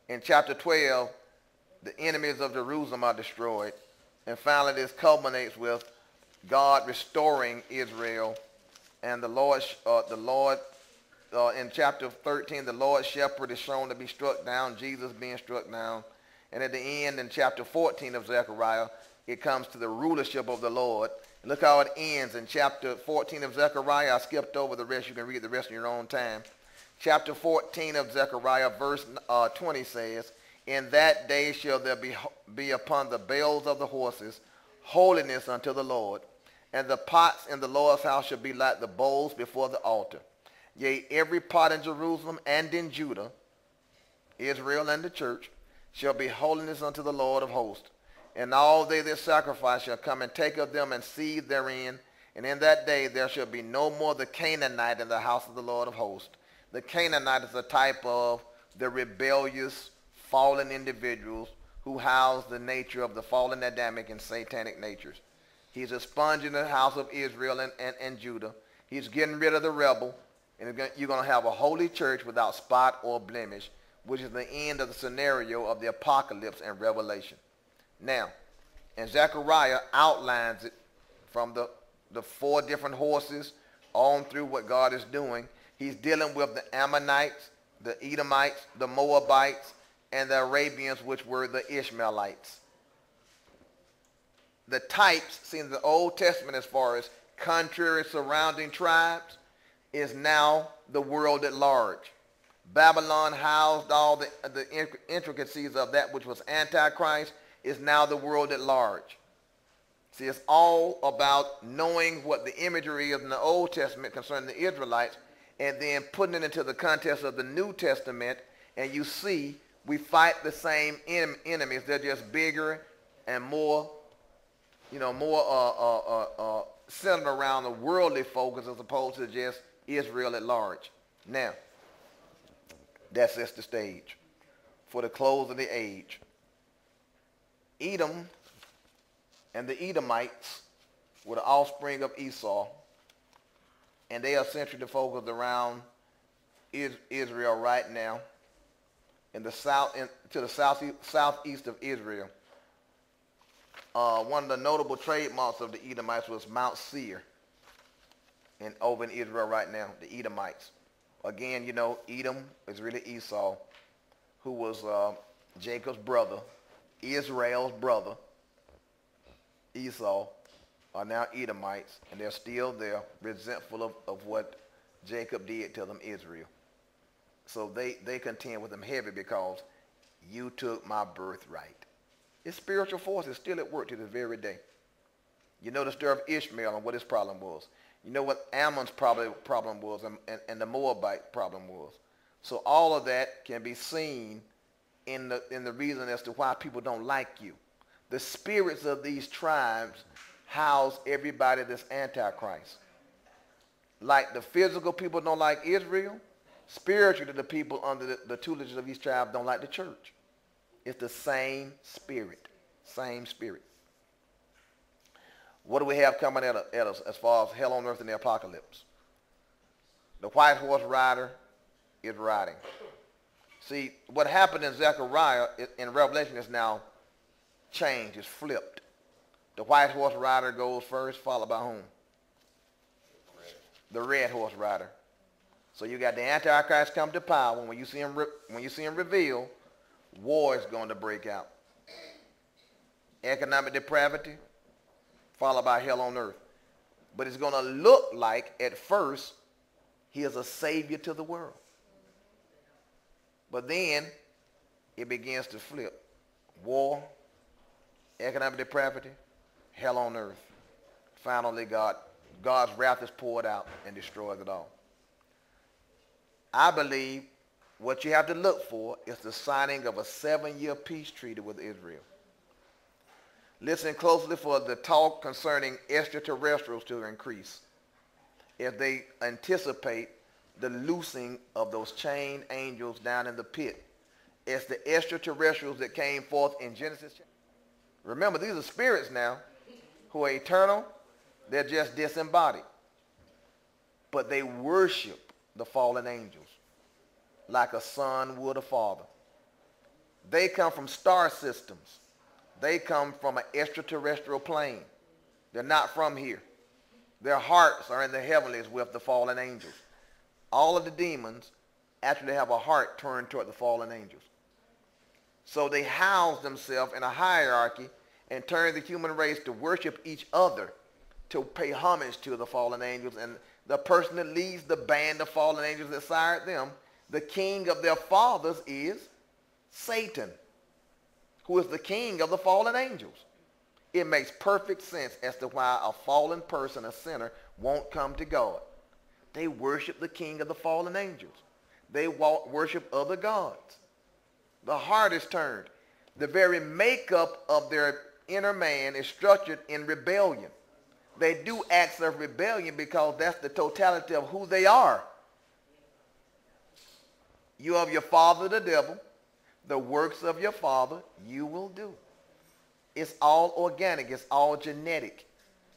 In chapter 12, the enemies of Jerusalem are destroyed. And finally, this culminates with God restoring Israel. And in chapter 13, the Lord's shepherd is shown to be struck down, Jesus being struck down. And at the end, in chapter 14 of Zechariah, it comes to the rulership of the Lord. And look how it ends in chapter 14 of Zechariah. I skipped over the rest. You can read the rest in your own time. Chapter 14 of Zechariah, verse 20 says, in that day shall there be upon the bells of the horses holiness unto the Lord, and the pots in the Lord's house shall be like the bowls before the altar. Yea, every pot in Jerusalem and in Judah, Israel and the church, shall be holiness unto the Lord of hosts. And all they that sacrifice shall come and take of them and seethe therein. And in that day there shall be no more the Canaanite in the house of the Lord of hosts. The Canaanite is a type of the rebellious, fallen individuals who house the nature of the fallen Adamic and satanic natures. He's expunging the house of Israel and Judah. He's getting rid of the rebel. And you're going to have a holy church without spot or blemish, which is the end of the scenario of the apocalypse and Revelation. Now, and Zechariah outlines it from the four different horses on through what God is doing. He's dealing with the Ammonites, the Edomites, the Moabites, and the Arabians, which were the Ishmaelites. The types seen in the Old Testament as far as contrary surrounding tribes is now the world at large. Babylon housed all the intricacies of that which was Antichrist, is now the world at large. See, it's all about knowing what the imagery is in the Old Testament concerning the Israelites and then putting it into the context of the New Testament, and you see we fight the same enemies. They're just bigger and more, centered around the worldly focus as opposed to just Israel at large. Now, that sets the stage for the close of the age. Edom and the Edomites were the offspring of Esau, and they are centered focused around Israel right now. In the to the southeast of Israel. One of the notable trademarks of the Edomites was Mount Seir, over in Israel right now, the Edomites. Again, Edom is really Esau, who was Jacob's brother, Israel's brother. Esau are now Edomites, and they're still there, resentful of what Jacob did to them, Israel. So they contend with them heavy because you took my birthright. His spiritual force is still at work to this very day. You know the story of Ishmael and what his problem was. You know what Ammon's problem was and the Moabite problem was. So all of that can be seen in the reason as to why people don't like you. The spirits of these tribes house everybody that's Antichrist. Like the physical people don't like Israel, spiritually the people under the tutelage of each tribe don't like the church. It's the same spirit. Same spirit. What do we have coming at us as far as hell on earth in the apocalypse? The white horse rider is riding. See, what happened in Zechariah in Revelation is now changed. It's flipped. The white horse rider goes first, followed by whom? The red horse rider. So you got the Antichrist come to power. When you see him revealed, war is going to break out. Economic depravity, followed by hell on earth. But it's going to look like, at first, he is a savior to the world. But then, it begins to flip. War, economic depravity, hell on earth. Finally, God's wrath is poured out and destroys it all. I believe what you have to look for is the signing of a 7-year peace treaty with Israel. Listen closely for the talk concerning extraterrestrials to increase if they anticipate the loosing of those chained angels down in the pit. It's the extraterrestrials that came forth in Genesis. Remember, these are spirits now who are eternal. They're just disembodied. But they worship the fallen angels like a son would a father. They come from star systems. They come from an extraterrestrial plane. They're not from here. Their hearts are in the heavenlies with the fallen angels. All of the demons actually have a heart turned toward the fallen angels. So they house themselves in a hierarchy and turn the human race to worship each other, to pay homage to the fallen angels. And the person that leads the band of fallen angels that sired them, the king of their fathers, is Satan, who is the king of the fallen angels. It makes perfect sense as to why a fallen person, a sinner, won't come to God. They worship the king of the fallen angels. They worship other gods. The heart is turned. The very makeup of their inner man is structured in rebellion. They do acts of rebellion because that's the totality of who they are. You have your father the devil. The works of your father you will do. It's all organic. It's all genetic.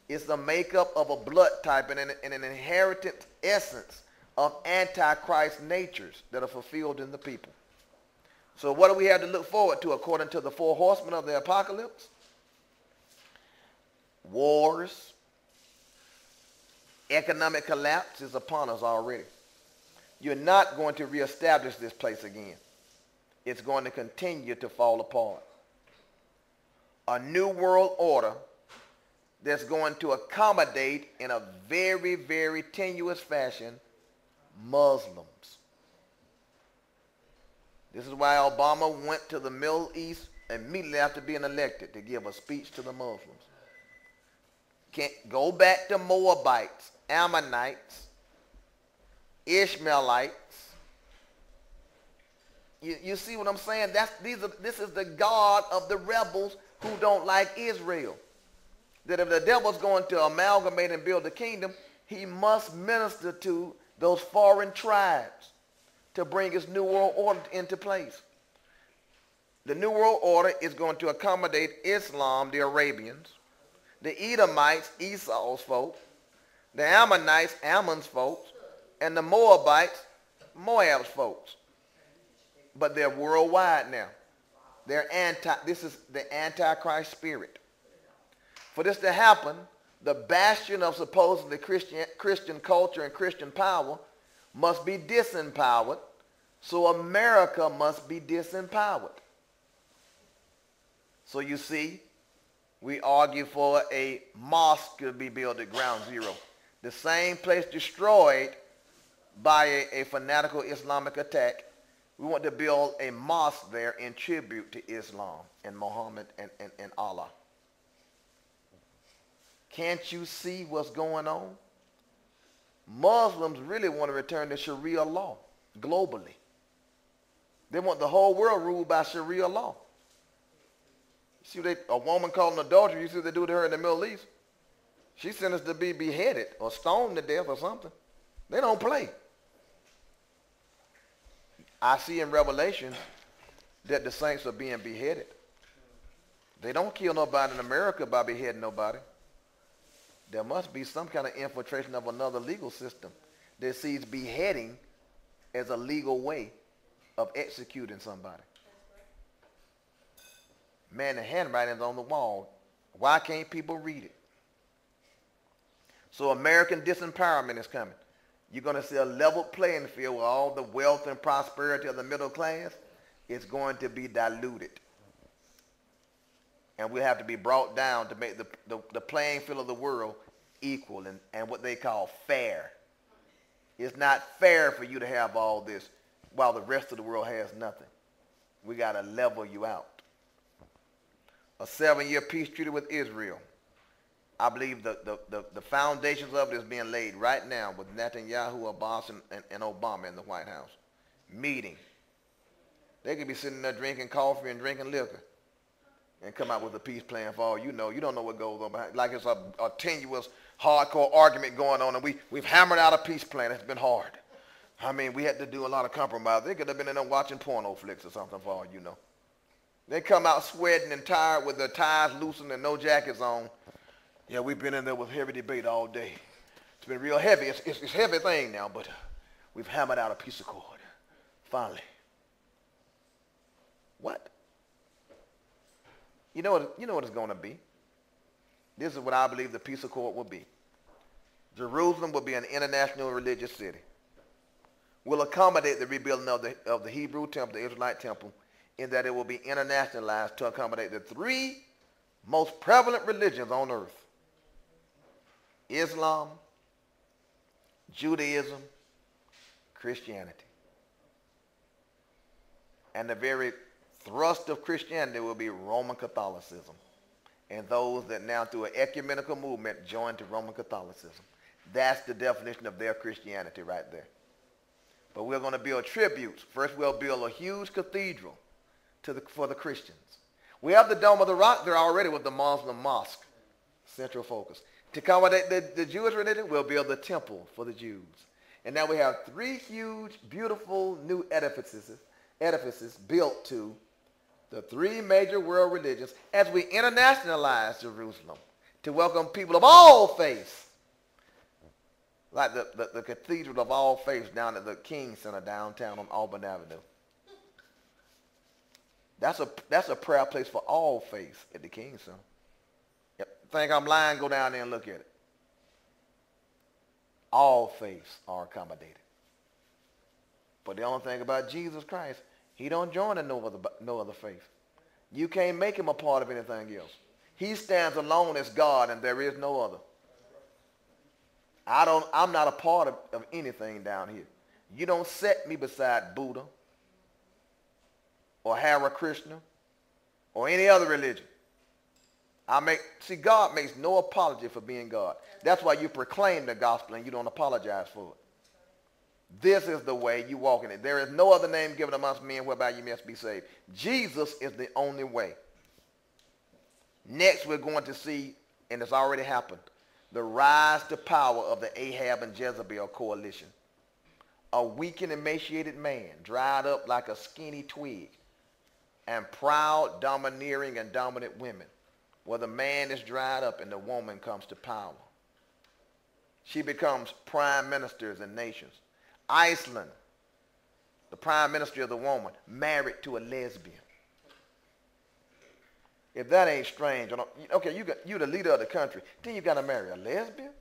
It's the makeup of a blood type and an inherited essence of antichrist natures that are fulfilled in the people. So what do we have to look forward to according to the four horsemen of the apocalypse? Wars. Economic collapse is upon us already. You're not going to reestablish this place again. It's going to continue to fall apart. A new world order that's going to accommodate in a very, very tenuous fashion Muslims. This is why Obama went to the Middle East immediately after being elected to give a speech to the Muslims. Can't go back to Moabites, Ammonites, Ishmaelites. You see what I'm saying? This is the God of the rebels who don't like Israel. That if the devil's going to amalgamate and build a kingdom, he must minister to those foreign tribes to bring his new world order into place. The new world order is going to accommodate Islam, the Arabians, the Edomites, Esau's folks, the Ammonites, Ammon's folks, and the Moabites, Moab's folks. But they're worldwide now. This is the Antichrist spirit. For this to happen, the bastion of supposedly Christian culture and Christian power must be disempowered, so America must be disempowered. So you see, we argue for a mosque to be built at ground zero. The same place destroyed by a fanatical Islamic attack. We want to build a mosque there in tribute to Islam and Muhammad and Allah. Can't you see what's going on? Muslims really want to return to Sharia law globally. They want the whole world ruled by Sharia law. You see, a woman caught in adultery, you see what they do to her in the Middle East? She's sentenced to be beheaded or stoned to death or something. They don't play. I see in Revelation that the saints are being beheaded. They don't kill nobody in America by beheading nobody. There must be some kind of infiltration of another legal system that sees beheading as a legal way of executing somebody. Man, the handwriting's on the wall. Why can't people read it? So American disempowerment is coming. You're going to see a level playing field where all the wealth and prosperity of the middle class is going to be diluted. And we have to be brought down to make the playing field of the world equal and what they call fair. It's not fair for you to have all this while the rest of the world has nothing. We got to level you out. A 7-year peace treaty with Israel. I believe the foundations of it is being laid right now with Netanyahu, Abbas, and Obama in the White House. Meeting. They could be sitting there drinking coffee and drinking liquor and come out with a peace plan for all you know. You don't know what goes on behind. Like it's a tenuous, hardcore argument going on, and we've hammered out a peace plan. It's been hard. I mean, we had to do a lot of compromise. They could have been in there watching porno flicks or something for all you know. They come out sweating and tired with their ties loosened and no jackets on. Yeah, we've been in there with heavy debate all day. It's been real heavy. It's a heavy thing now, but we've hammered out a peace accord. Finally. What? You know what it's going to be. This is what I believe the peace accord will be. Jerusalem will be an international religious city. Will accommodate the rebuilding of the Hebrew temple, the Israelite temple, in that it will be internationalized to accommodate the three most prevalent religions on earth: Islam, Judaism, Christianity. And the very thrust of Christianity will be Roman Catholicism, and those that now through an ecumenical movement join to Roman Catholicism. That's the definition of their Christianity right there. But we're going to build tributes. First we'll build a huge cathedral for the Christians. We have the Dome of the Rock there already with the Muslim mosque, central focus. To accommodate the Jewish religion, we'll build the temple for the Jews. And now we have three huge, beautiful new edifices built to the three major world religions as we internationalize Jerusalem to welcome people of all faiths, like the Cathedral of All Faiths down at the King Center downtown on Auburn Avenue. That's a prayer place for all faiths at the King Center. Yep. Think I'm lying? Go down there and look at it. All faiths are accommodated. But the only thing about Jesus Christ, he don't join in no other faith. You can't make him a part of anything else. He stands alone as God, and there is no other. I'm not a part of anything down here. You don't set me beside Buddha or Hare Krishna or any other religion. God makes no apology for being God. That's why you proclaim the gospel and you don't apologize for it. This is the way you walk in it. There is no other name given amongst men whereby you must be saved. Jesus is the only way. Next, we're going to see, and it's already happened, the rise to power of the Ahab and Jezebel coalition. A weak and emaciated man, dried up like a skinny twig, and proud, domineering, and dominant women, where the man is dried up and the woman comes to power. She becomes prime ministers in nations. Iceland, the prime minister of the woman, married to a lesbian. If that ain't strange, okay, you're the leader of the country, then you got to marry a lesbian?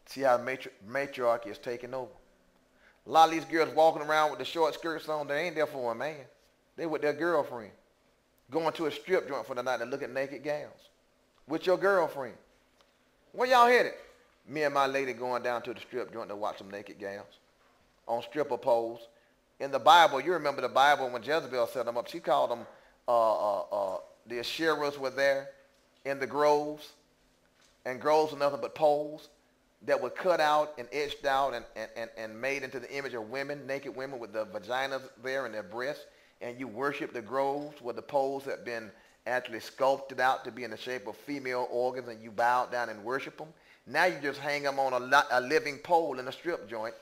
See how matriarchy is taking over. A lot of these girls walking around with the short skirts on, they ain't there for a man. They with their girlfriend. Going to a strip joint for the night to look at naked gals. With your girlfriend. Where y'all headed? Me and my lady going down to the strip joint to watch some naked gals on stripper poles. In the Bible, you remember the Bible when Jezebel set them up, she called them, the Asherahs were there in the groves, and groves were nothing but poles that were cut out and etched out and made into the image of women, naked women with the vaginas there and their breasts, and you worship the groves where the poles have been actually sculpted out to be in the shape of female organs, and you bow down and worship them. Now you just hang them on a living pole in a strip joint.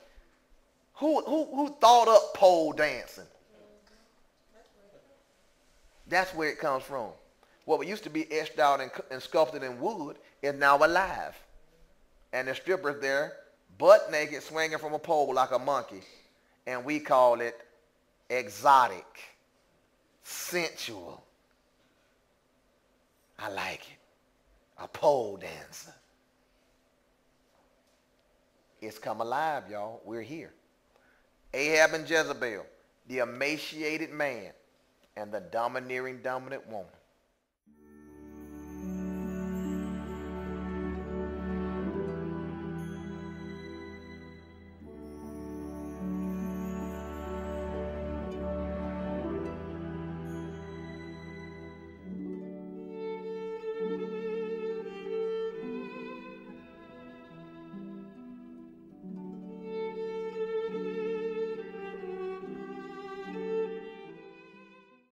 Who thought up pole dancing? That's where it comes from. What used to be etched out and sculpted in wood is now alive. And the stripper's there, butt naked, swinging from a pole like a monkey. And we call it exotic, sensual. I like it. A pole dancer. It's come alive, y'all. We're here. Ahab and Jezebel, the emaciated man, and the domineering, dominant woman.